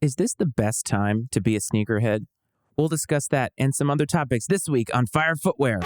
Is this the best time to be a sneakerhead? We'll discuss that and some other topics this week on Fire Footwear.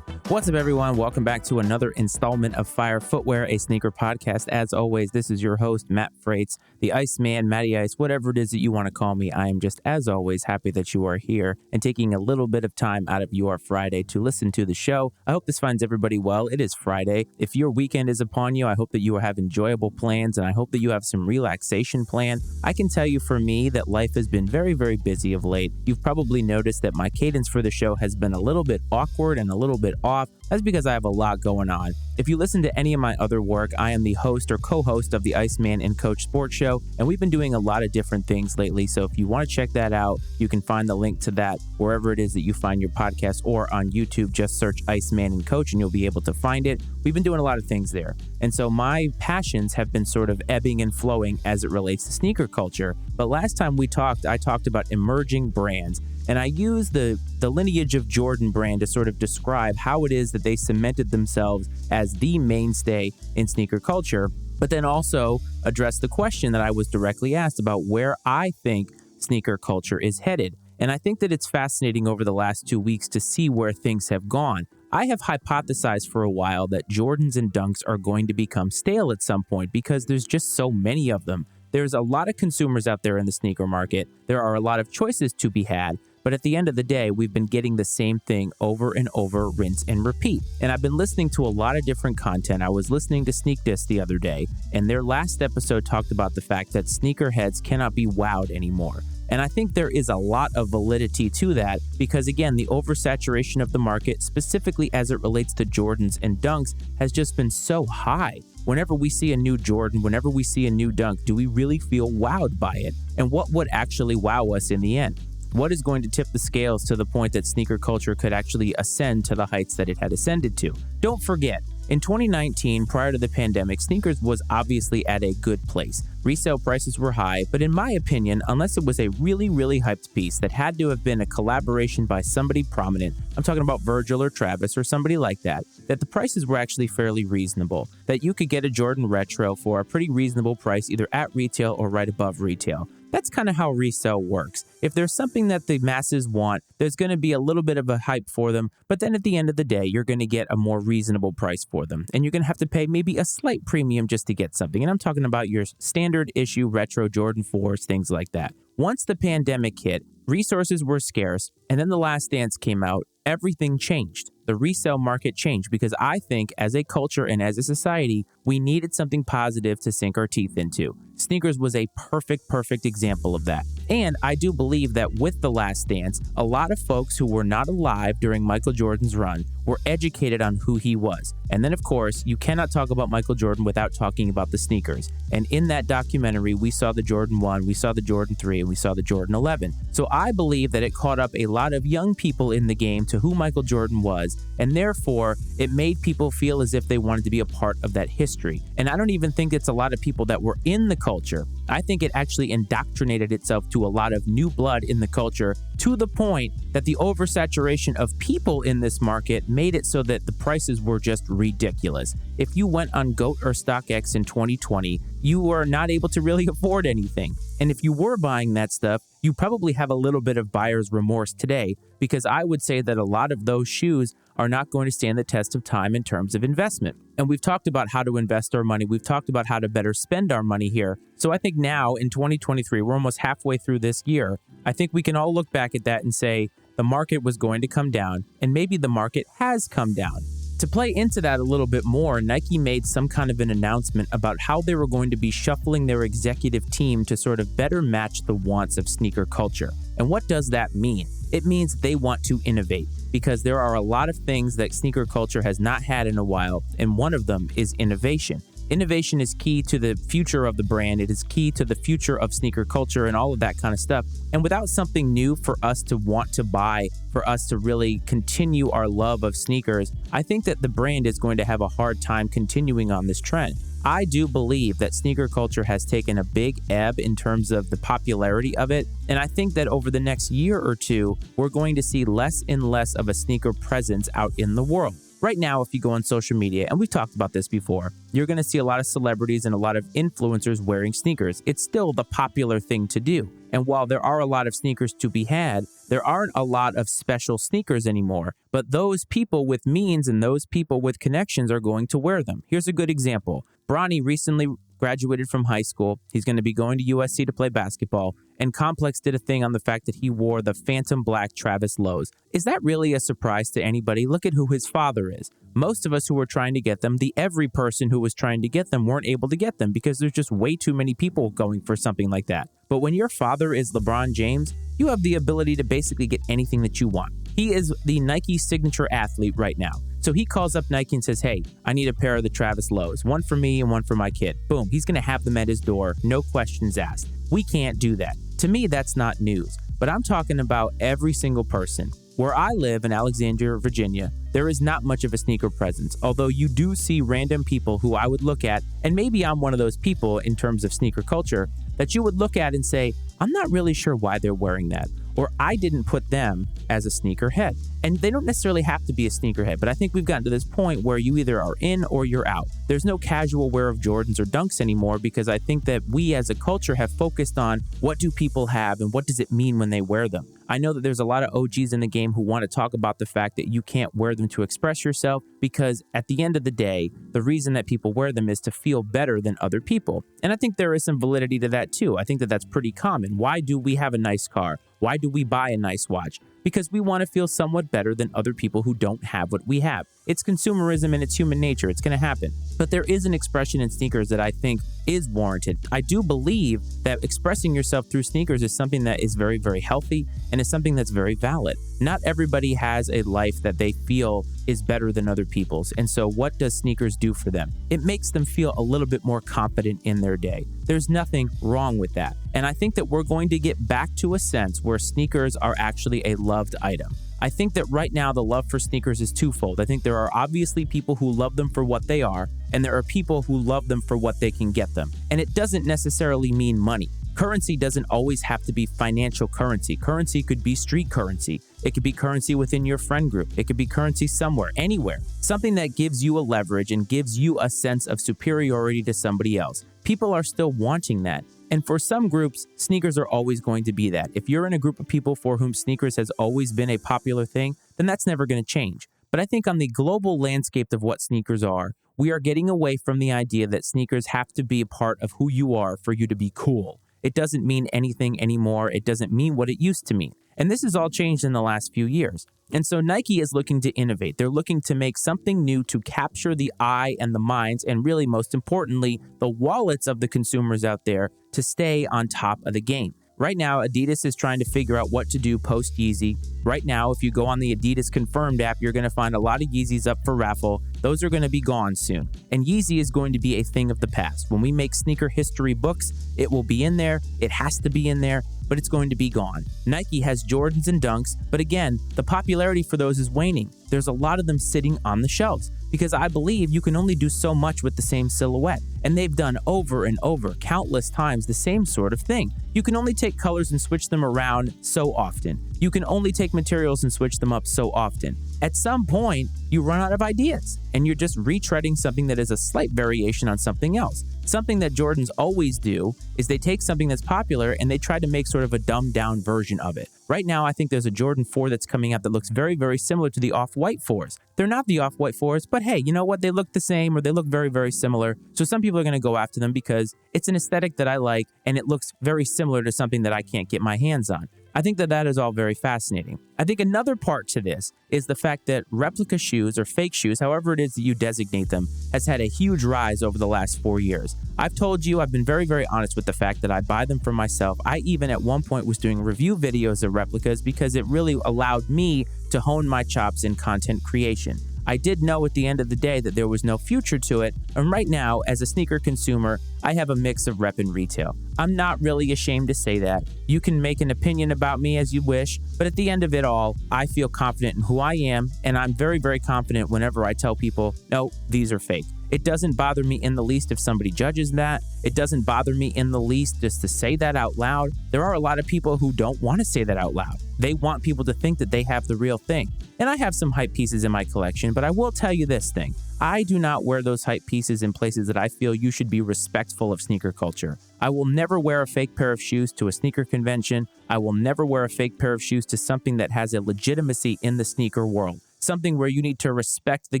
What's up, everyone? Welcome back to another installment of Fire Footwear, a sneaker podcast. As always, this is your host, Matt Frates, the Iceman, Matty Ice, whatever it is that you want to call me. I am just, as always, happy that you are here and taking a little bit of time out of your Friday to listen to the show. I hope this finds everybody well. It is Friday. If your weekend is upon you, I hope that you have enjoyable plans, and I hope that you have some relaxation plan. I can tell you for me that life has been very, very busy of late. You've probably noticed that my cadence for the show has been a little bit awkward and a little bit off. That's because I have a lot going on. If you listen to any of my other work, I am the host or co-host of the Iceman and Coach Sports Show, and we've been doing a lot of different things lately. So if you want to check that out, you can find the link to that wherever it is that you find your podcast, or on YouTube. Just search Iceman and Coach and you'll be able to find it. We've been doing a lot of things there. And so my passions have been sort of ebbing and flowing as it relates to sneaker culture. But last time we talked, I talked about emerging brands. And I use the lineage of Jordan brand to sort of describe how it is that they cemented themselves as the mainstay in sneaker culture, but then also address the question that I was directly asked about where I think sneaker culture is headed. And I think that it's fascinating over the last 2 weeks to see where things have gone. I have hypothesized for a while that Jordans and Dunks are going to become stale at some point because there's just so many of them. There's a lot of consumers out there in the sneaker market. There are a lot of choices to be had. But at the end of the day, we've been getting the same thing over and over, rinse and repeat. And I've been listening to a lot of different content. I was listening to Sneak Diss the other day, and their last episode talked about the fact that sneakerheads cannot be wowed anymore. And I think there is a lot of validity to that because, again, the oversaturation of the market, specifically as it relates to Jordans and Dunks, has just been so high. Whenever we see a new Jordan, whenever we see a new Dunk, do we really feel wowed by it? And what would actually wow us in the end? What is going to tip the scales to the point that sneaker culture could actually ascend to the heights that it had ascended to? Don't forget, in 2019, prior to the pandemic, sneakers was obviously at a good place. Resale prices were high, but in my opinion, unless it was a really, really hyped piece that had to have been a collaboration by somebody prominent, I'm talking about Virgil or Travis or somebody like that the prices were actually fairly reasonable, that you could get a Jordan Retro for a pretty reasonable price either at retail or right above retail. That's kind of how resale works. If there's something that the masses want, there's going to be a little bit of a hype for them, but then at the end of the day, you're going to get a more reasonable price for them. And you're going to have to pay maybe a slight premium just to get something. And I'm talking about your standard issue retro Jordan 4s, things like that. Once the pandemic hit, resources were scarce, and then The Last Dance came out, everything changed. The resale market changed because I think as a culture and as a society, we needed something positive to sink our teeth into. Sneakers was a perfect example of that. And I do believe that with The Last Dance, a lot of folks who were not alive during Michael Jordan's run were educated on who he was. And then, of course, you cannot talk about Michael Jordan without talking about the sneakers. And in that documentary, we saw the Jordan 1, we saw the Jordan 3, and we saw the Jordan 11. So I believe that it caught up a lot of young people in the game to who Michael Jordan was, and therefore, it made people feel as if they wanted to be a part of that history. And I don't even think it's a lot of people that were in the culture. I think it actually indoctrinated itself to a lot of new blood in the culture, to the point that the oversaturation of people in this market made it so that the prices were just ridiculous. If you went on GOAT or StockX in 2020, you were not able to really afford anything. And if you were buying that stuff, you probably have a little bit of buyer's remorse today, because I would say that a lot of those shoes are not going to stand the test of time in terms of investment. And we've talked about how to invest our money. We've talked about how to better spend our money here. So I think now in 2023, we're almost halfway through this year. I think we can all look back at that and say the market was going to come down, and maybe the market has come down. To play into that a little bit more, Nike made some kind of an announcement about how they were going to be shuffling their executive team to sort of better match the wants of sneaker culture. And what does that mean? It means they want to innovate, because there are a lot of things that sneaker culture has not had in a while, and one of them is innovation. Innovation is key to the future of the brand. It is key to the future of sneaker culture and all of that kind of stuff. And without something new for us to want to buy, for us to really continue our love of sneakers, I think that the brand is going to have a hard time continuing on this trend. I do believe that sneaker culture has taken a big ebb in terms of the popularity of it. And I think that over the next year or two, we're going to see less and less of a sneaker presence out in the world. Right now, if you go on social media, and we've talked about this before, you're going to see a lot of celebrities and a lot of influencers wearing sneakers. It's still the popular thing to do. And while there are a lot of sneakers to be had, there aren't a lot of special sneakers anymore. But those people with means and those people with connections are going to wear them. Here's a good example. Bronny recently graduated from high school. He's going to be going to USC to play basketball. And Complex did a thing on the fact that he wore the Phantom Black Travis Lows. Is that really a surprise to anybody? Look at who his father is. Most of us who were trying to get them, the every person who was trying to get them weren't able to get them because there's just way too many people going for something like that. But when your father is LeBron James, you have the ability to basically get anything that you want. He is the Nike signature athlete right now. So he calls up Nike and says, hey, I need a pair of the Travis Lows, one for me and one for my kid. Boom, he's going to have them at his door, no questions asked. We can't do that. To me, that's not news. But I'm talking about every single person. Where I live in Alexandria, Virginia, there is not much of a sneaker presence, although you do see random people who I would look at, and maybe I'm one of those people in terms of sneaker culture, that you would look at and say, I'm not really sure why they're wearing that. Or I didn't put them as a sneakerhead. And they don't necessarily have to be a sneakerhead, but I think we've gotten to this point where you either are in or you're out. There's no casual wear of Jordans or Dunks anymore because I think that we as a culture have focused on what do people have and what does it mean when they wear them. I know that there's a lot of OGs in the game who want to talk about the fact that you can't wear them to express yourself because at the end of the day, the reason that people wear them is to feel better than other people. And I think there is some validity to that too. I think that that's pretty common. Why do we have a nice car? Why do we buy a nice watch? Because we want to feel somewhat better than other people who don't have what we have. It's consumerism and it's human nature. It's going to happen. But there is an expression in sneakers that I think is warranted. I do believe that expressing yourself through sneakers is something that is very, very healthy and is something that's very valid. Not everybody has a life that they feel is better than other people's. And so what does sneakers do for them? It makes them feel a little bit more confident in their day. There's nothing wrong with that. And I think that we're going to get back to a sense where sneakers are actually a loved item. I think that right now the love for sneakers is twofold. I think there are obviously people who love them for what they are, and there are people who love them for what they can get them. And it doesn't necessarily mean money. Currency doesn't always have to be financial currency. Currency could be street currency. It could be currency within your friend group. It could be currency somewhere, anywhere. Something that gives you a leverage and gives you a sense of superiority to somebody else. People are still wanting that. And for some groups, sneakers are always going to be that. If you're in a group of people for whom sneakers has always been a popular thing, then that's never going to change. But I think on the global landscape of what sneakers are, we are getting away from the idea that sneakers have to be a part of who you are for you to be cool. It doesn't mean anything anymore. It doesn't mean what it used to mean. And this has all changed in the last few years. And so Nike is looking to innovate. They're looking to make something new to capture the eye and the minds, and really most importantly, the wallets of the consumers out there to stay on top of the game. Right now, Adidas is trying to figure out what to do post Yeezy. Right now, if you go on the Adidas Confirmed app, you're going to find a lot of Yeezys up for raffle. Those are going to be gone soon. And Yeezy is going to be a thing of the past. When we make sneaker history books, it will be in there. It has to be in there, but it's going to be gone. Nike has Jordans and Dunks, but again, the popularity for those is waning. There's a lot of them sitting on the shelves because I believe you can only do so much with the same silhouette. And they've done over and over, countless times, the same sort of thing. You can only take colors and switch them around so often. You can only take materials and switch them up so often. At some point, you run out of ideas and you're just retreading something that is a slight variation on something else. Something that Jordans always do is they take something that's popular and they try to make sort of a dumbed down version of it. Right now, I think there's a Jordan 4 that's coming out that looks very, very similar to the Off-White 4s. They're not the Off-White 4s, but hey, you know what? They look the same or they look very, very similar. So some people are going to go after them because it's an aesthetic that I like and it looks very similar to something that I can't get my hands on. I think that that is all very fascinating. I think another part to this is the fact that replica shoes or fake shoes, however it is that you designate them, has had a huge rise over the last 4 years. I've told you, I've been very, very honest with the fact that I buy them for myself. I even at one point was doing review videos of replicas because it really allowed me to hone my chops in content creation. I did know at the end of the day that there was no future to it, and right now, as a sneaker consumer, I have a mix of rep and retail. I'm not really ashamed to say that. You can make an opinion about me as you wish, but at the end of it all, I feel confident in who I am, and I'm very, very confident whenever I tell people, no, these are fake. It doesn't bother me in the least if somebody judges that. It doesn't bother me in the least just to say that out loud. There are a lot of people who don't want to say that out loud. They want people to think that they have the real thing. And I have some hype pieces in my collection, but I will tell you this thing. I do not wear those hype pieces in places that I feel you should be respectful of sneaker culture. I will never wear a fake pair of shoes to a sneaker convention. I will never wear a fake pair of shoes to something that has a legitimacy in the sneaker world. Something where you need to respect the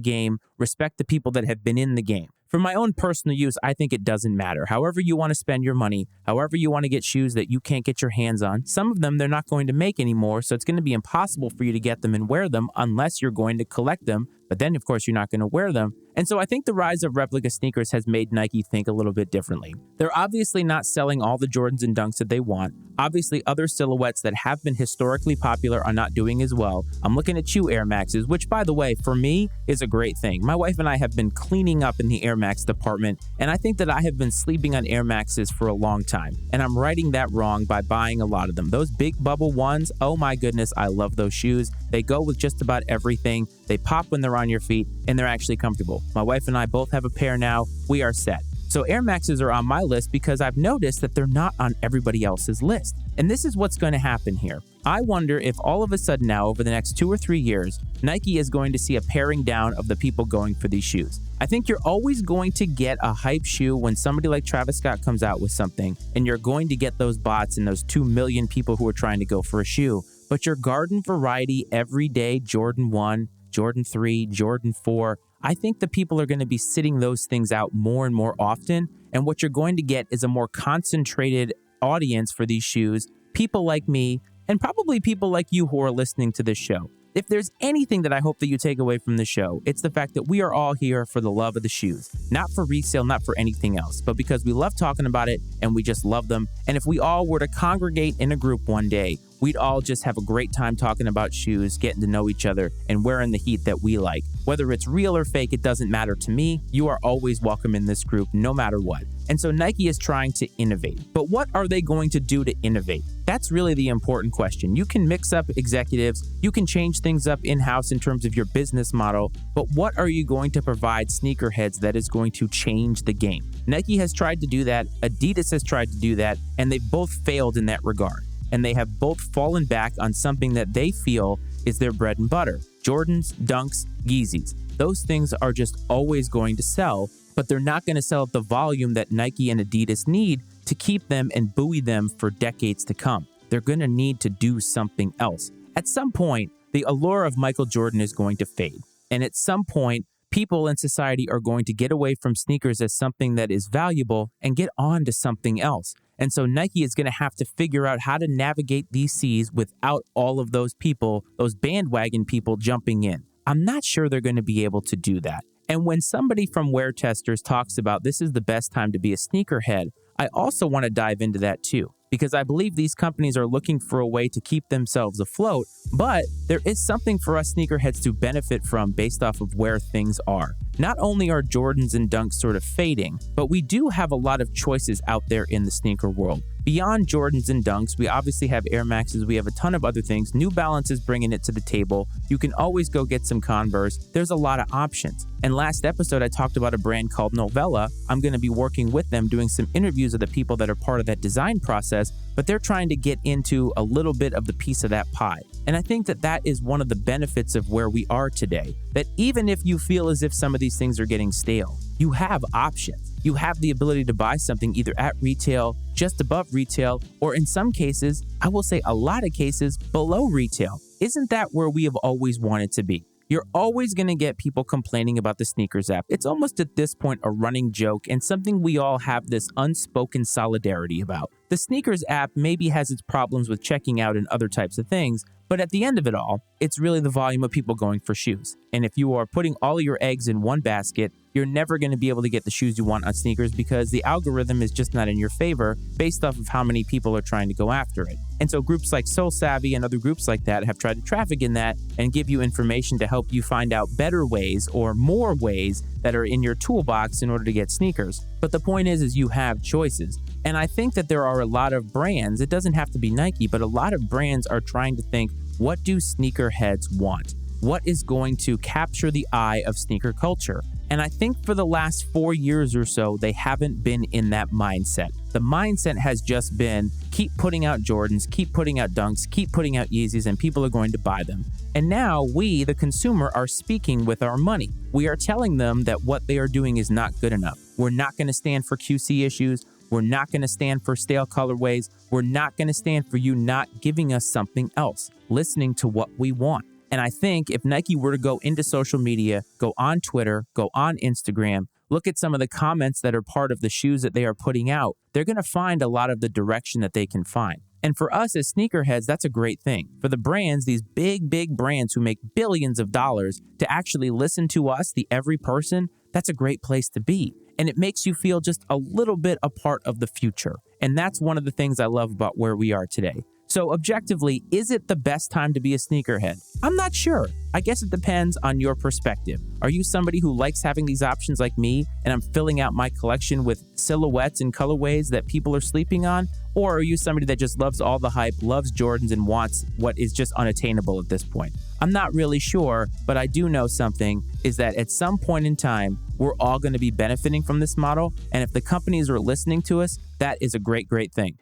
game, respect the people that have been in the game. For my own personal use, I think it doesn't matter. However you want to spend your money, however you want to get shoes that you can't get your hands on, some of them they're not going to make anymore, so it's going to be impossible for you to get them and wear them unless you're going to collect them. But then, of course, you're not going to wear them. And so I think the rise of replica sneakers has made Nike think a little bit differently. They're obviously not selling all the Jordans and Dunks that they want. Obviously, other silhouettes that have been historically popular are not doing as well. I'm looking at you Air Maxes, which, by the way, for me, is a great thing. My wife and I have been cleaning up in the Air Max department, and I think that I have been sleeping on Air Maxes for a long time. And I'm righting that wrong by buying a lot of them. Those big bubble ones, oh my goodness, I love those shoes. They go with just about everything. They pop when they're on your feet, and they're actually comfortable. My wife and I both have a pair now. We are set. So Air Maxes are on my list because I've noticed that they're not on everybody else's list. And this is what's going to happen here. I wonder if all of a sudden now, over the next 2 or 3 years, Nike is going to see a paring down of the people going for these shoes. I think you're always going to get a hype shoe when somebody like Travis Scott comes out with something, and you're going to get those bots and those 2 million people who are trying to go for a shoe. But your garden variety, everyday Jordan 1, Jordan 3, Jordan 4, I think the people are going to be sitting those things out more and more often. And what you're going to get is a more concentrated audience for these shoes, people like me, and probably people like you who are listening to this show. If there's anything that I hope that you take away from the show, it's the fact that we are all here for the love of the shoes. Not for resale, not for anything else, but because we love talking about it and we just love them. And if we all were to congregate in a group one day, we'd all just have a great time talking about shoes, getting to know each other, and wearing the heat that we like. Whether it's real or fake, it doesn't matter to me. You are always welcome in this group, no matter what. And so Nike is trying to innovate. But what are they going to do to innovate? That's really the important question. You can mix up executives, you can change things up in-house in terms of your business model, but what are you going to provide sneakerheads that is going to change the game? Nike has tried to do that, Adidas has tried to do that, and they've both failed in that regard. And they have both fallen back on something that they feel is their bread and butter. Jordans, Dunks, Yeezys. Those things are just always going to sell, but they're not going to sell at the volume that Nike and Adidas need to keep them and buoy them for decades to come. They're going to need to do something else. At some point, the allure of Michael Jordan is going to fade. And at some point, people in society are going to get away from sneakers as something that is valuable and get on to something else. And so Nike is going to have to figure out how to navigate these seas without all of those people, those bandwagon people jumping in. I'm not sure they're going to be able to do that. And when somebody from Wear Testers talks about this is the best time to be a sneakerhead, I also want to dive into that too, because I believe these companies are looking for a way to keep themselves afloat, but there is something for us sneakerheads to benefit from based off of where things are. Not only are Jordans and Dunks sort of fading, but we do have a lot of choices out there in the sneaker world. Beyond Jordans and Dunks, we obviously have Air Maxes, we have a ton of other things. New Balance is bringing it to the table. You can always go get some Converse. There's a lot of options. And last episode, I talked about a brand called Novella. I'm going to be working with them, doing some interviews of the people that are part of that design process, but they're trying to get into a little bit of the piece of that pie. And I think that that is one of the benefits of where we are today, that even if you feel as if some of these things are getting stale, you have options. You have the ability to buy something either at retail, just above retail, or in some cases, I will say a lot of cases, below retail. Isn't that where we have always wanted to be? You're always going to get people complaining about the sneakers app. It's almost at this point a running joke and something we all have this unspoken solidarity about. The sneakers app maybe has its problems with checking out and other types of things, but at the end of it all, it's really the volume of people going for shoes. And if you are putting all of your eggs in one basket, you're never going to be able to get the shoes you want on sneakers because the algorithm is just not in your favor based off of how many people are trying to go after it. And so groups like Soul Savvy and other groups like that have tried to traffic in that and give you information to help you find out better ways or more ways that are in your toolbox in order to get sneakers. But the point is you have choices. And I think that there are a lot of brands, it doesn't have to be Nike, but a lot of brands are trying to think, what do sneakerheads want? What is going to capture the eye of sneaker culture? And I think for the last 4 years or so, they haven't been in that mindset. The mindset has just been keep putting out Jordans, keep putting out Dunks, keep putting out Yeezys, and people are going to buy them. And now we, the consumer, are speaking with our money. We are telling them that what they are doing is not good enough. We're not going to stand for QC issues. We're not going to stand for stale colorways. We're not going to stand for you not giving us something else, listening to what we want. And I think if Nike were to go into social media, go on Twitter, go on Instagram, look at some of the comments that are part of the shoes that they are putting out, they're going to find a lot of the direction that they can find. And for us as sneakerheads, that's a great thing. For the brands, these big brands who make billions of dollars, to actually listen to us, the every person, that's a great place to be. And it makes you feel just a little bit a part of the future. And that's one of the things I love about where we are today. So objectively, is it the best time to be a sneakerhead? I'm not sure. I guess it depends on your perspective. Are you somebody who likes having these options like me, and I'm filling out my collection with silhouettes and colorways that people are sleeping on? Or are you somebody that just loves all the hype, loves Jordans, and wants what is just unattainable at this point? I'm not really sure, but I do know something is that at some point in time, we're all going to be benefiting from this model. And if the companies are listening to us, that is a great thing.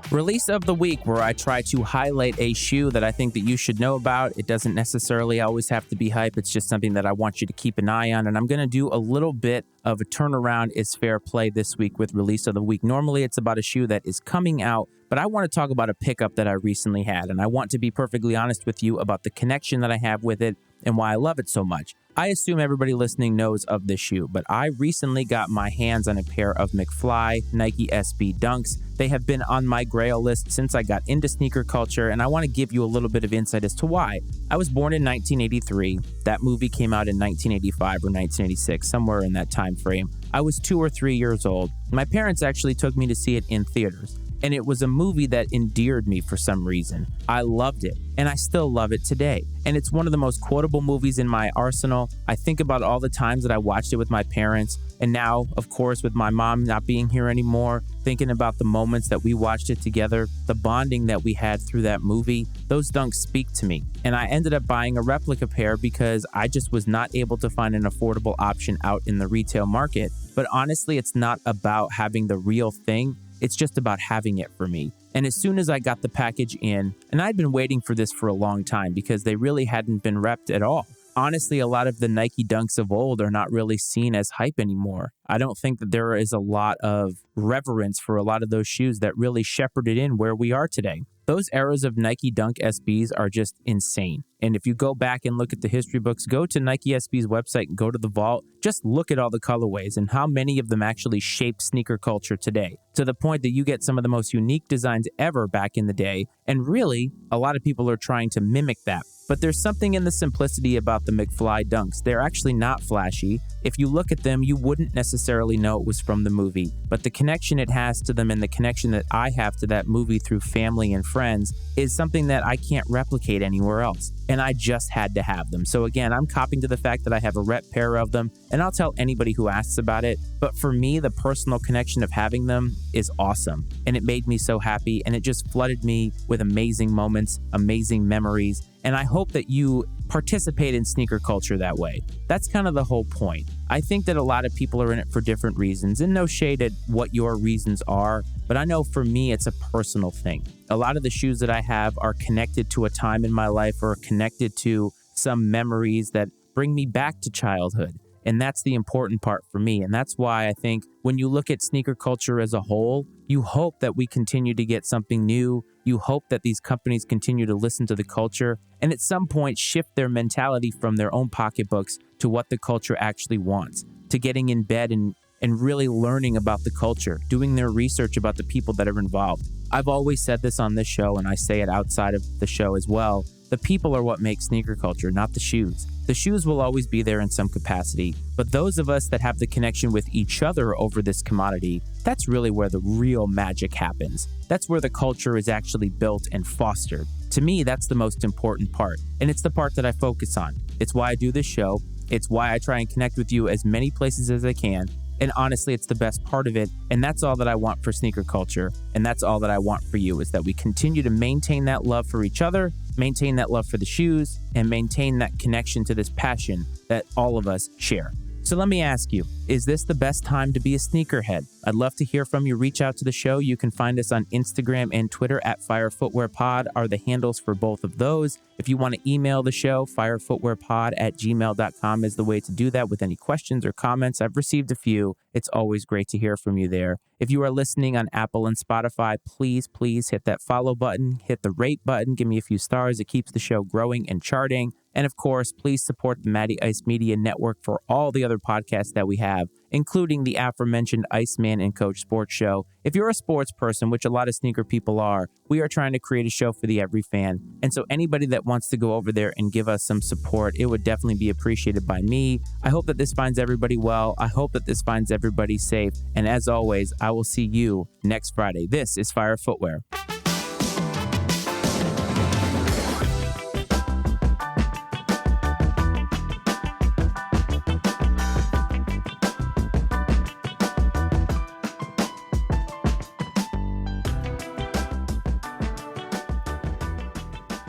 Release of the week, where I try to highlight a shoe that I think that you should know about. It doesn't necessarily always have to be hype. It's just something that I want you to keep an eye on. And I'm going to do a little bit of a turnaround is fair play this week with release of the week. Normally it's about a shoe that is coming out, but I want to talk about a pickup that I recently had. And I want to be perfectly honest with you about the connection that I have with it and why I love it so much. I assume everybody listening knows of this shoe, but I recently got my hands on a pair of McFly Nike SB Dunks. They have been on my grail list since I got into sneaker culture, and I want to give you a little bit of insight as to why. I was born in 1983. That movie came out in 1985 or 1986, somewhere in that time frame. I was 2 or 3 years old. My parents actually took me to see it in theaters. And it was a movie that endeared me for some reason. I loved it, and I still love it today. And it's one of the most quotable movies in my arsenal. I think about all the times that I watched it with my parents, and now, of course, with my mom not being here anymore, thinking about the moments that we watched it together, the bonding that we had through that movie. Those Dunks speak to me. And I ended up buying a replica pair because I just was not able to find an affordable option out in the retail market. But honestly, it's not about having the real thing. It's just about having it for me. And as soon as I got the package in, and I'd been waiting for this for a long time because they really hadn't been repped at all. Honestly, a lot of the Nike Dunks of old are not really seen as hype anymore. I don't think that there is a lot of reverence for a lot of those shoes that really shepherded in where we are today. Those eras of Nike Dunk SBs are just insane. And if you go back and look at the history books, go to Nike SB's website and go to the vault, just look at all the colorways and how many of them actually shaped sneaker culture today, to the point that you get some of the most unique designs ever back in the day. And really, a lot of people are trying to mimic that. But there's something in the simplicity about the McFly Dunks. They're actually not flashy. If you look at them, you wouldn't necessarily know it was from the movie. But the connection it has to them and the connection that I have to that movie through family and friends is something that I can't replicate anywhere else. And I just had to have them. So again, I'm copping to the fact that I have a rep pair of them, and I'll tell anybody who asks about it. But for me, the personal connection of having them is awesome. And it made me so happy, and it just flooded me with amazing moments, amazing memories. And I hope that you participate in sneaker culture that way. That's kind of the whole point. I think that a lot of people are in it for different reasons, and no shade at what your reasons are, but I know for me, it's a personal thing. A lot of the shoes that I have are connected to a time in my life or connected to some memories that bring me back to childhood. And that's the important part for me. And that's why I think when you look at sneaker culture as a whole, you hope that we continue to get something new. You hope that these companies continue to listen to the culture and at some point shift their mentality from their own pocketbooks to what the culture actually wants, to getting in bed and really learning about the culture, doing their research about the people that are involved. I've always said this on this show, and I say it outside of the show as well. The people are what make sneaker culture, not the shoes. The shoes will always be there in some capacity, but those of us that have the connection with each other over this commodity, that's really where the real magic happens. That's where the culture is actually built and fostered. To me, that's the most important part, and it's the part that I focus on. It's why I do this show. It's why I try and connect with you as many places as I can. And honestly, it's the best part of it. And that's all that I want for sneaker culture. And that's all that I want for you, is that we continue to maintain that love for each other, maintain that love for the shoes, and maintain that connection to this passion that all of us share. So let me ask you, is this the best time to be a sneakerhead? I'd love to hear from you. Reach out to the show. You can find us on Instagram and Twitter at Fire Footwear Pod are the handles for both of those. If you want to email the show, firefootwearpod@gmail.com is the way to do that with any questions or comments. I've received a few. It's always great to hear from you there. If you are listening on Apple and Spotify, please hit that follow button, hit the rate button, give me a few stars. It keeps the show growing and charting. And of course, please support the Matty Ice Media Network for all the other podcasts that we have, including the aforementioned Iceman and Coach Sports Show. If you're a sports person, which a lot of sneaker people are, we are trying to create a show for the every fan. And so anybody that wants to go over there and give us some support, it would definitely be appreciated by me. I hope that this finds everybody well. I hope that this finds everybody safe. And as always, I will see you next Friday. This is Fire Footwear.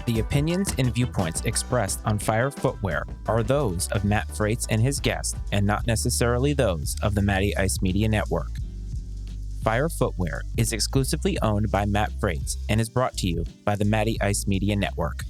The opinions and viewpoints expressed on Fire Footwear are those of Matt Frates and his guest, and not necessarily those of the Matty Ice Media Network. Fire Footwear is exclusively owned by Matt Frates and is brought to you by the Matty Ice Media Network.